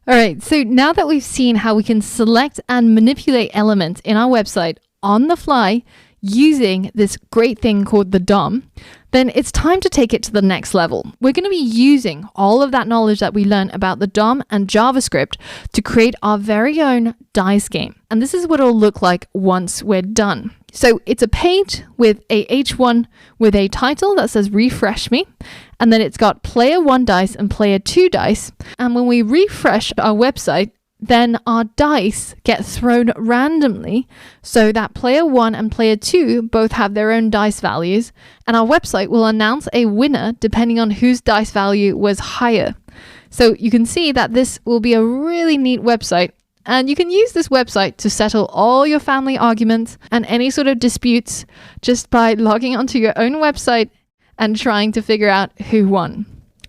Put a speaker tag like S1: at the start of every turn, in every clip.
S1: All right, so now that we've seen how we can select and manipulate elements in our website on the fly using this great thing called the DOM, then it's time to take it to the next level. We're going to be using all of that knowledge that we learned about the DOM and JavaScript to create our very own dice game. And this is what it'll look like once we're done. So it's a page with a H1 with a title that says refresh me. And then it's got player 1 dice and player 2 dice. And when we refresh our website, then our dice get thrown randomly so that player 1 and player 2 both have their own dice values. And our website will announce a winner depending on whose dice value was higher. So you can see that this will be a really neat website. And you can use this website to settle all your family arguments and any sort of disputes just by logging onto your own website and trying to figure out who won.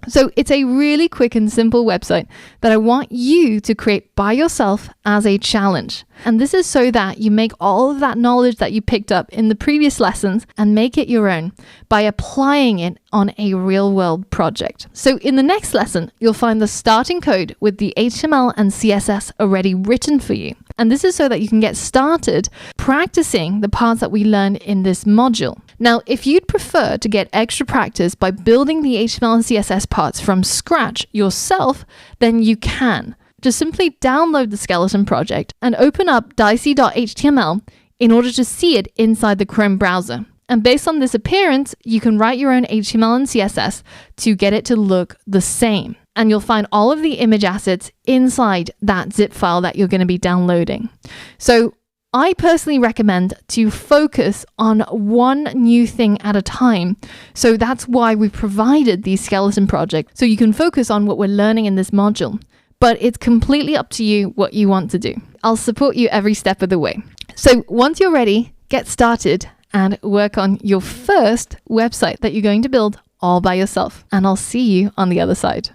S1: So it's a really quick and simple website that I want you to create by yourself as a challenge. And this is so that you make all of that knowledge that you picked up in the previous lessons and make it your own by applying it on a real world project. So in the next lesson, you'll find the starting code with the HTML and CSS already written for you. And this is so that you can get started practicing the parts that we learned in this module. Now, if you'd prefer to get extra practice by building the HTML and CSS parts from scratch yourself, then you can. Just simply download the skeleton project and open up dicey.html in order to see it inside the Chrome browser. And based on this appearance, you can write your own HTML and CSS to get it to look the same. And you'll find all of the image assets inside that zip file that you're going to be downloading. So I personally recommend to focus on one new thing at a time. So that's why we provided these skeleton projects, so you can focus on what we're learning in this module. But it's completely up to you what you want to do. I'll support you every step of the way. So once you're ready, get started and work on your first website that you're going to build all by yourself. And I'll see you on the other side.